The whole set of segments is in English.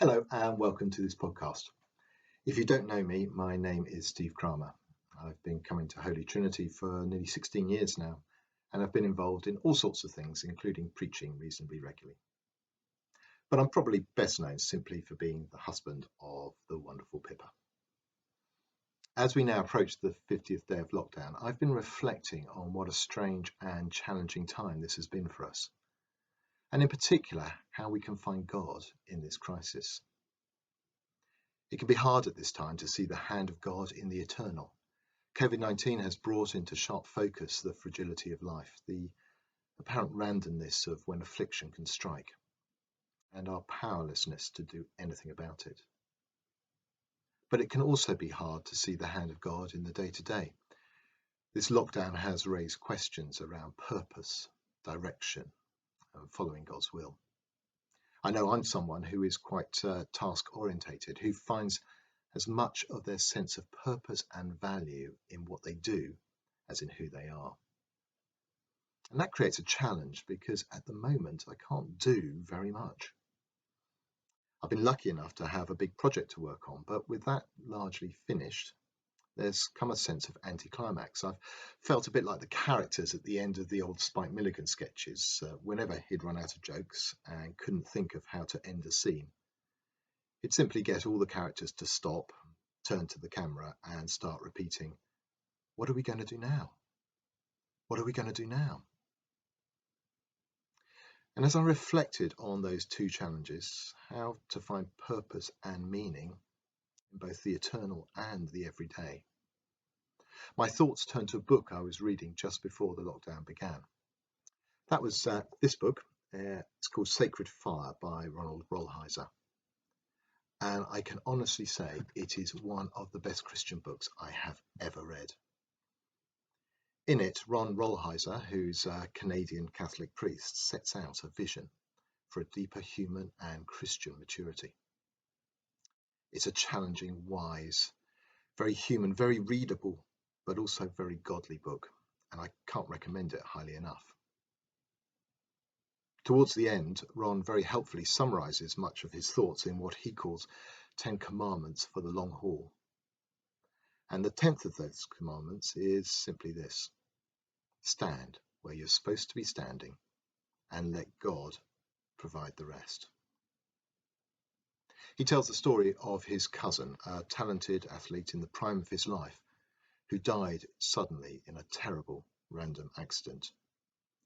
Hello and welcome to this podcast. If you don't know me, my name is Steve Kramer. I've been coming to Holy Trinity for nearly 16 years now, and I've been involved in all sorts of things, including preaching reasonably regularly. But I'm probably best known simply for being the husband of the wonderful Pippa. As we now approach the 50th day of lockdown, I've been reflecting on what a strange and challenging time this has been for us, and in particular, how we can find God in this crisis. It can be hard at this time to see the hand of God in the eternal. COVID-19 has brought into sharp focus the fragility of life, the apparent randomness of when affliction can strike, and our powerlessness to do anything about it. But it can also be hard to see the hand of God in the day-to-day. This lockdown has raised questions around purpose, direction, and following God's will. I know I'm someone who is quite task-orientated, who finds as much of their sense of purpose and value in what they do as in who they are. And that creates a challenge because at the moment I can't do very much. I've been lucky enough to have a big project to work on, but with that largely finished, there's come a sense of anticlimax. I've felt a bit like the characters at the end of the old Spike Milligan sketches, whenever he'd run out of jokes and couldn't think of how to end a scene. He'd simply get all the characters to stop, turn to the camera and start repeating, "What are we going to do now? What are we going to do now?" And as I reflected on those two challenges, how to find purpose and meaning in both the eternal and the everyday, my thoughts turned to a book I was reading just before the lockdown began. That was this book. It's called Sacred Fire by Ronald Rolheiser. And I can honestly say it is one of the best Christian books I have ever read. In it, Ron Rolheiser, who's a Canadian Catholic priest, sets out a vision for a deeper human and Christian maturity. It's a challenging, wise, very human, very readable, but also very godly book, and I can't recommend it highly enough. Towards the end, Ron very helpfully summarizes much of his thoughts in what he calls 10 commandments for the long haul. And the 10th of those commandments is simply this: stand where you're supposed to be standing and let God provide the rest. He tells the story of his cousin, a talented athlete in the prime of his life, who died suddenly in a terrible random accident.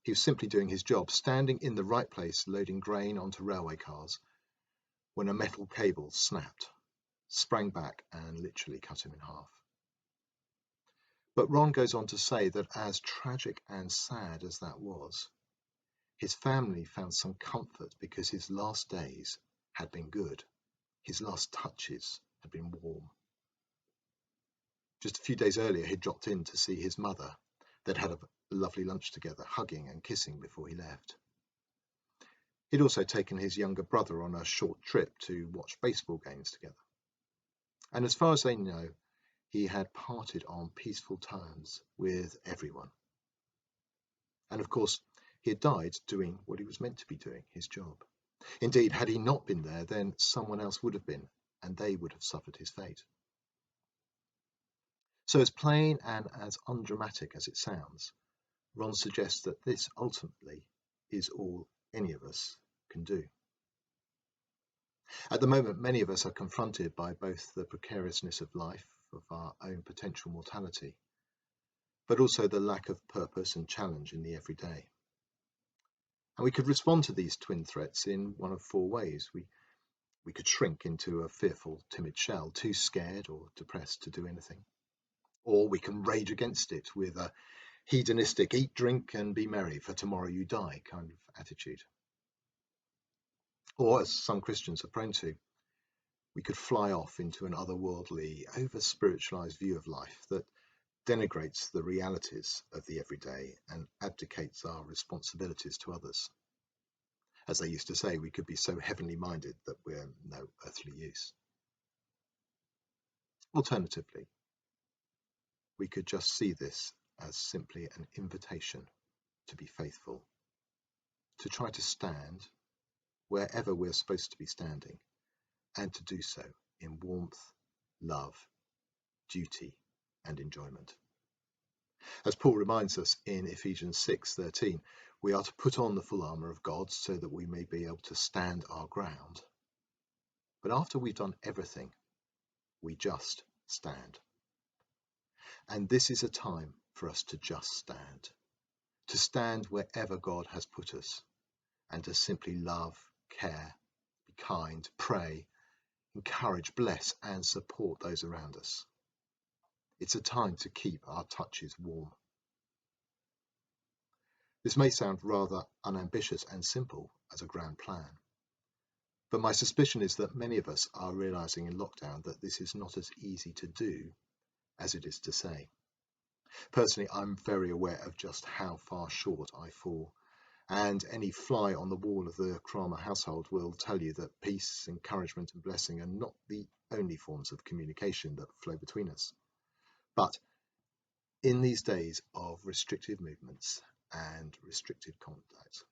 He was simply doing his job, standing in the right place, loading grain onto railway cars, when a metal cable snapped, sprang back and literally cut him in half. But Ron goes on to say that as tragic and sad as that was, his family found some comfort because his last days had been good. His last touches had been warm. Just a few days earlier, he'd dropped in to see his mother. They'd had a lovely lunch together, hugging and kissing before he left. He'd also taken his younger brother on a short trip to watch baseball games together. And as far as they know, he had parted on peaceful terms with everyone. And of course, he had died doing what he was meant to be doing, his job. Indeed, had he not been there, then someone else would have been, and they would have suffered his fate. So as plain and as undramatic as it sounds, Ron suggests that this ultimately is all any of us can do. At the moment, many of us are confronted by both the precariousness of life, of our own potential mortality, but also the lack of purpose and challenge in the everyday. And we could respond to these twin threats in one of four ways. We could shrink into a fearful, timid shell, too scared or depressed to do anything. Or we can rage against it with a hedonistic, eat, drink and be merry, for tomorrow you die kind of attitude. Or, as some Christians are prone to, we could fly off into an otherworldly, over-spiritualized view of life that denigrates the realities of the everyday and abdicates our responsibilities to others. As they used to say, we could be so heavenly minded that we're no earthly use. Alternatively, we could just see this as simply an invitation to be faithful, to try to stand wherever we're supposed to be standing, and to do so in warmth, love, duty, and enjoyment. As Paul reminds us in Ephesians 6:13, we are to put on the full armour of God so that we may be able to stand our ground. But after we've done everything, we just stand. And this is a time for us to just stand wherever God has put us, and to simply love, care, be kind, pray, encourage, bless, and support those around us. It's a time to keep our touches warm. This may sound rather unambitious and simple as a grand plan, but my suspicion is that many of us are realizing in lockdown that this is not as easy to do as it is to say. Personally, I'm very aware of just how far short I fall, and any fly on the wall of the Kramer household will tell you that peace, encouragement, and blessing are not the only forms of communication that flow between us. But in these days of restricted movements and restricted contact,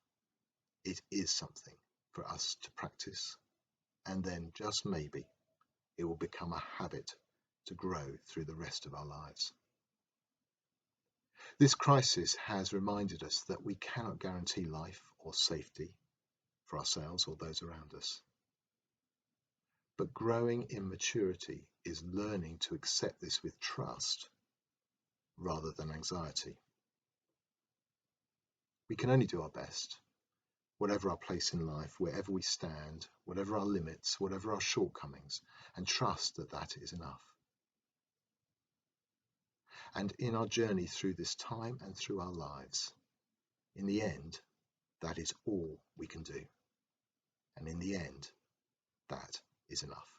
it is something for us to practice, and then just maybe it will become a habit to grow through the rest of our lives. This crisis has reminded us that we cannot guarantee life or safety for ourselves or those around us. But growing in maturity is learning to accept this with trust rather than anxiety. We can only do our best, whatever our place in life, wherever we stand, whatever our limits, whatever our shortcomings, and trust that that is enough. And in our journey through this time and through our lives, in the end, that is all we can do. And in the end, that is enough.